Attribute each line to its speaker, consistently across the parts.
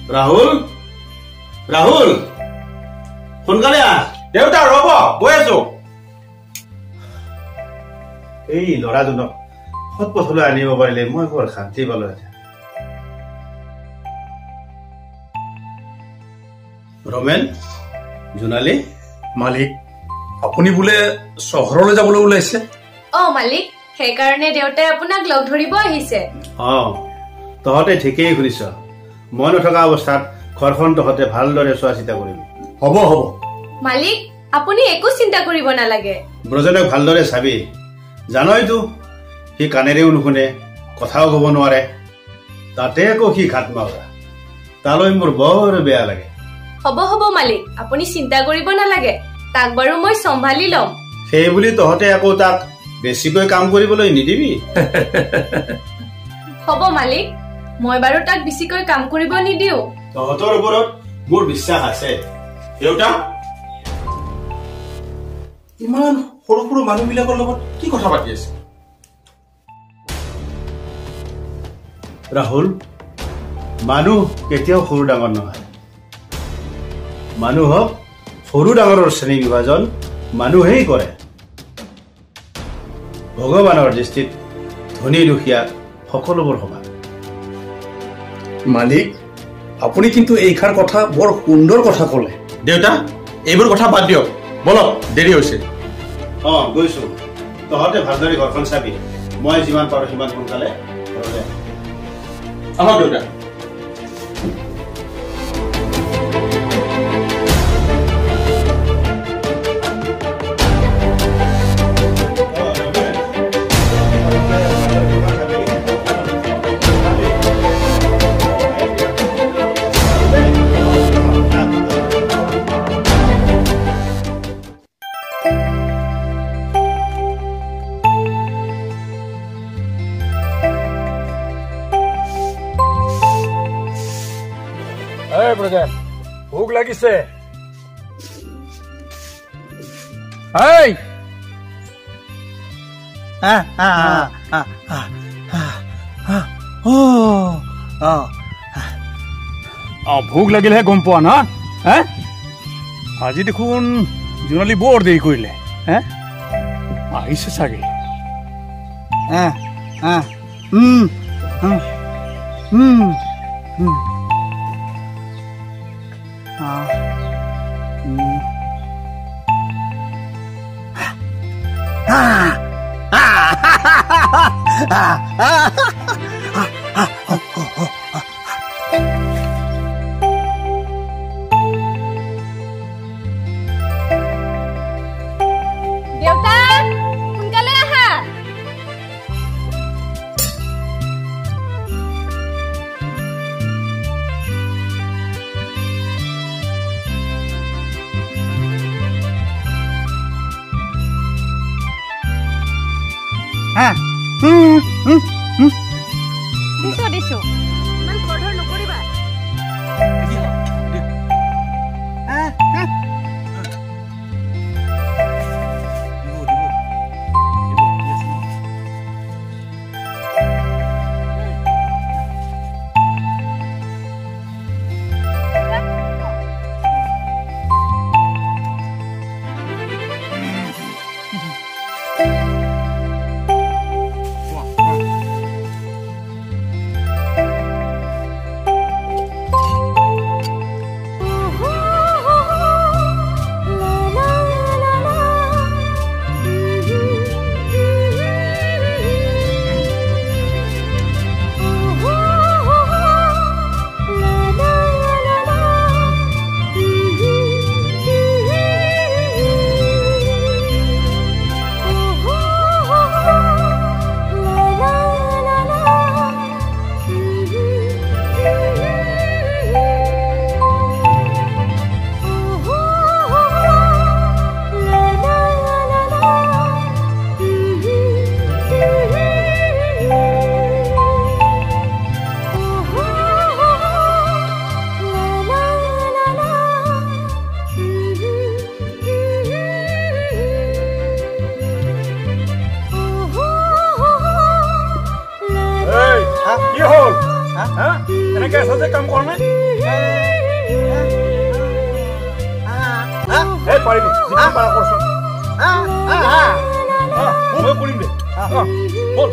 Speaker 1: ৰাহুল ৰাহুল সোনকালে আহ
Speaker 2: দেউতা ৰ'ব গৈ আছো
Speaker 1: এই ল'ৰাজনক সৎ পথলৈ আনিব পাৰিলে মই বৰ শান্তি পালো ৰমেন জোনালী
Speaker 2: মালিক আপুনি বোলে চহৰলৈ যাবলৈ ওলাইছে
Speaker 3: মালিক সেইকাৰণে দেউতাই আপোনাক লগ ধৰিব আহিছে
Speaker 1: তহঁতে ঠিকেই শুনিছ মই নথকা অৱস্থাত ঘৰখন তহঁতে ভালদৰে চোৱা চিতা কৰিবি
Speaker 2: হ'ব
Speaker 3: মালিক আপুনি একো চিন্তা কৰিব নালাগে
Speaker 1: ব্ৰজনক ভালদৰে চাবি জানইতো সি কাণেৰেও নুশুনে কথাও ক'ব নোৱাৰে তাতে আকৌ সি ঘাট মাৰা তালৈ মোৰ বৰ বেয়া লাগে
Speaker 3: হ'ব মালিক আপুনি চিন্তা কৰিব নালাগে তাক বাৰু মই চম্ভালি ল'ম
Speaker 1: সেই বুলি তহঁতে আকৌ তাক বেছিকৈ কাম কৰিবলৈ নিদিবি
Speaker 3: হ'ব মালিক মই বাৰু তাক বেছিকৈ কাম কৰিব নিদিও
Speaker 1: তহঁতৰ ওপৰত মোৰ বিশ্বাস আছে
Speaker 2: দেউতা ইমান সৰু সৰু মানুহবিলাকৰ লগত কি কথা পাতি আছে
Speaker 1: ৰাহুল মানুহ কেতিয়াও সৰু ডাঙৰ নহয় মানুহক সৰু ডাঙৰৰ শ্ৰেণী বিভাজন মানুহেই কৰে ভগৱানৰ দৃষ্টিত ধনী দুখীয়া সকলোবোৰ সমান
Speaker 2: মালিক আপুনি কিন্তু এইষাৰ কথা বৰ সুন্দৰ কথা ক'লে দেউতা এইবোৰ কথা বাদ দিয়ক বলক দেৰি হৈছে
Speaker 1: গৈছো তহঁতে ভালদৰে ঘৰখন চাবি মই যিমান পাৰো সিমান সোনকালে ঘৰলৈ
Speaker 2: আহক দেউতা ভোক লাগিছে ভোক লাগিলেহে গম পোৱা না আজি দেখোন জোনালী বৰ দেৰি কৰিলে আহিছে চাগে
Speaker 3: দেউতা সোনকালে আহা দিছো ইমান খৰধৰ নকৰিবা
Speaker 2: এই পাৰিবি যিমান পাৰা কৰচোন মই কৰিম দে বল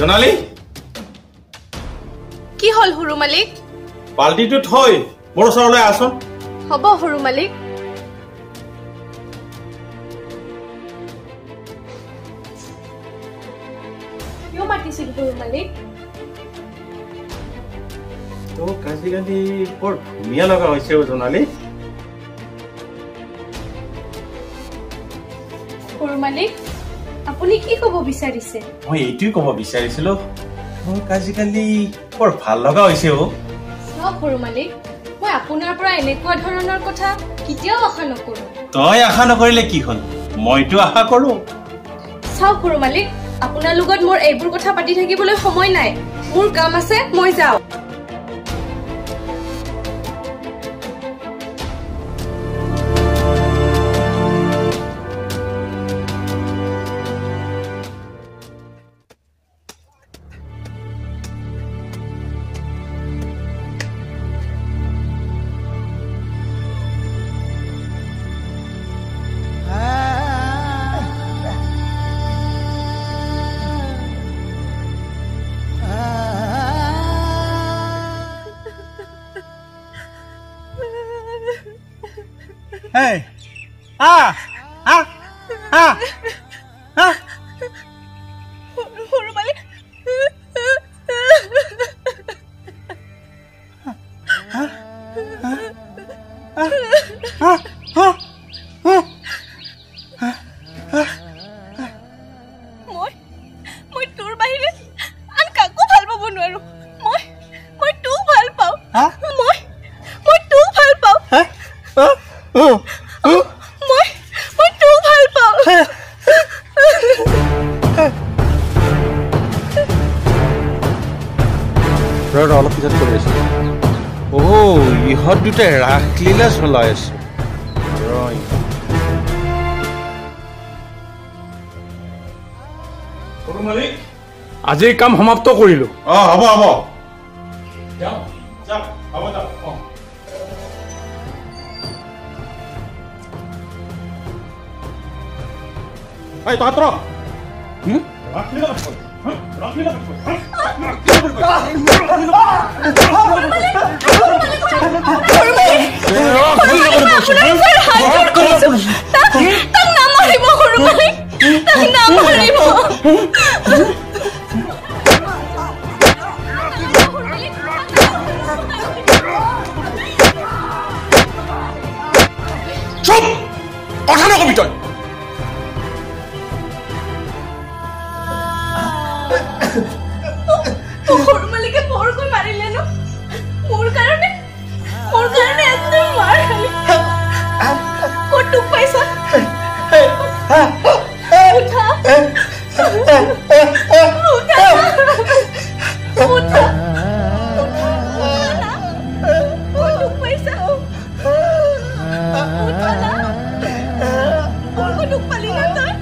Speaker 2: জোনালী
Speaker 3: কি হল হৰু মালিক
Speaker 2: বাল্টিটো থৈ মোৰ ওচৰলৈ আছোন
Speaker 3: হ'ব হৰু মালিক কিয় মাতিছিল হৰু মালিক
Speaker 2: তো কাজিকালি বৰ ধুনীয়া লগা হৈছে জোনালী
Speaker 3: হৰু মালিক আপুনি কি ক'ব বিচাৰিছে
Speaker 2: মই এইটোই ক'ব বিচাৰিছিলো মোৰ কাজিকালি বৰ ভাল লগা হৈছে
Speaker 3: চাওক হৰু মালিক মই আপোনাৰ পৰা এনেকুৱা ধৰণৰ কথা কেতিয়াও আশা নকৰো
Speaker 2: তই আশা নকৰিলে কি হ'ল মইতো আশা কৰো
Speaker 3: চাওক হৰু মালিক আপোনাৰ লগত মোৰ এইবোৰ কথা পাতি থাকিবলৈ সময় নাই মোৰ কাম আছে মই যাওঁ
Speaker 2: Hey!
Speaker 3: হৰু মালিক মই তোৰ বাহিৰে আন কাকো ভাল পাব নোৱাৰো মই তোক ভাল পাওঁ মই তোক ভাল পাওঁ মই তোক ভাল পাওঁ
Speaker 2: অলপ পিছত কৰি আছো ইহঁত দুটাই ৰাসলীলা চলাই আছে আজিৰ কাম সমাপ্ত কৰিলো হ'ব হ'ব তহঁতৰ চুপ কথা নকবি তই
Speaker 3: হৰু মালিকে বৰকৈ মাৰিলে ন মোৰ কাৰণে একদম মাৰ খালি ক'ত দুখ পাইছা উঠা দুখ পাইছা দুখ পালি না তই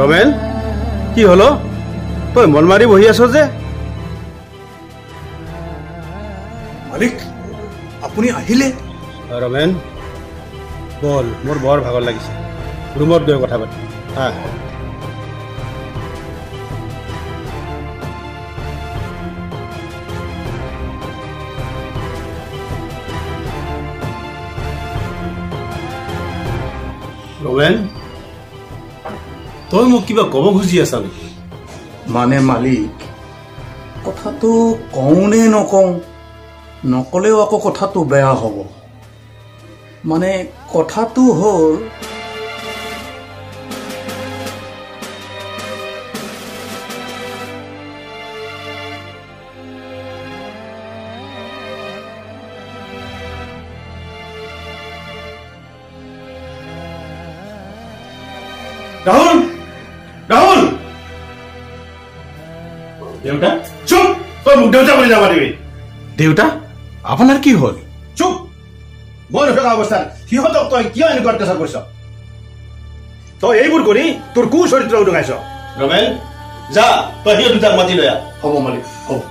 Speaker 1: ৰমেন কি হলো তই মন মাৰি বহি আছ যে
Speaker 2: মালিক আপুনি আহিলে
Speaker 1: ৰমেন বল মোৰ বৰ ভাগৰ লাগিছে ৰুমত গৈ কথা পাতি ৰমেন তই মোক কিবা ক'ব খুজি আছা নেকি
Speaker 2: মানে মালিক কথাটো কওঁনে নকওঁ নকলেও আকৌ কথাটো বেয়া হ'ব মানে কথাটো হ'ল
Speaker 1: ৰাহুল ৰাহুল দেউতা চুপ তই মোক দেউতা বুলি যাব দিবি
Speaker 2: দেউতা আপোনাৰ কি হ'ল
Speaker 1: চুপ মই নথকা অৱস্থাত সিহঁতক তই কিয় এনেকুৱা অত্যাচাৰ কৰিছ তই এইবোৰ কৰি তোৰ কু চৰিত্ৰ উদঙাইছ ৰমেন যা তই সিহঁত দুটাক মাতি লৈ আহ
Speaker 2: হ'ব মালিক হ'ব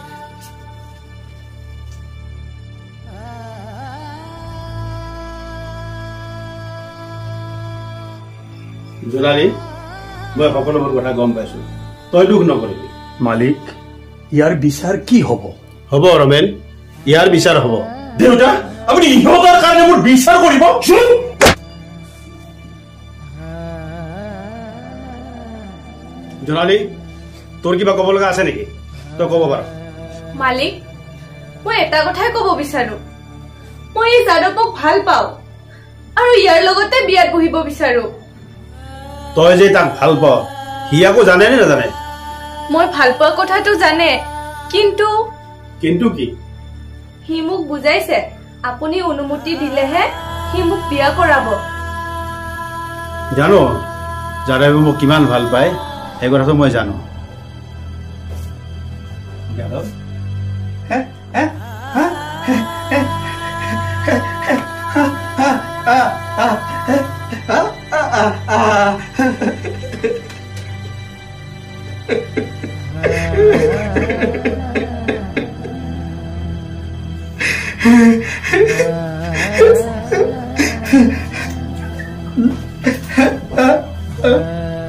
Speaker 1: জোনালী মই সকলোবোৰ কথা গম পাইছো তই দুখ নকৰিবি
Speaker 2: মালিক ইয়াৰ বিচাৰ কি হ'ব
Speaker 1: হ'ব ৰমেন ইয়াৰ বিচাৰ হ'ব
Speaker 2: দেউতা আপুনি ইহঁতৰ কাৰণে মোৰ বিচাৰ কৰিব
Speaker 1: জোনালী তোৰ কিবা ক'ব লগা আছে নেকি তই ক'ব পাৰ
Speaker 3: মালিক মই এটা কথাই ক'ব বিচাৰো মই এই যাদৱক ভাল পাওঁ আৰু ইয়াৰ লগতে বিয়াত বহিব বিচাৰো
Speaker 1: তই যে তাক ভাল পাৱ সি আকৌ জানে নে নাজানে
Speaker 3: মই ভাল পোৱা কথাটো জানে কিন্তু
Speaker 1: কিন্তু কি
Speaker 3: সি মোক বুজাইছে আপুনি অনুমতি দিলেহে সি মোক বিয়া কৰাব
Speaker 1: জানো যাদৱে মোক কিমান ভাল পায় সেই কথাটো মই জানো যাদৱ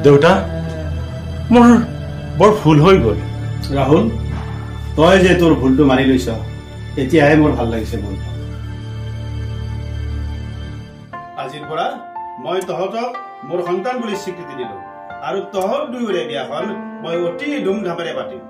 Speaker 2: দেউতা মোৰ বৰ ভুল হৈ গ'ল
Speaker 1: ৰাহুল তই যে তোৰ ভুলটো মানি লৈছ এতিয়াহে মোৰ ভাল লাগিছে মনটো আজিৰ পৰা মই তহঁতক মোৰ সন্তান বুলি স্বীকৃতি দিলো আৰু তহঁত দুয়োৰে বিয়াখন মই অতি ধুমধামেৰে পাতিম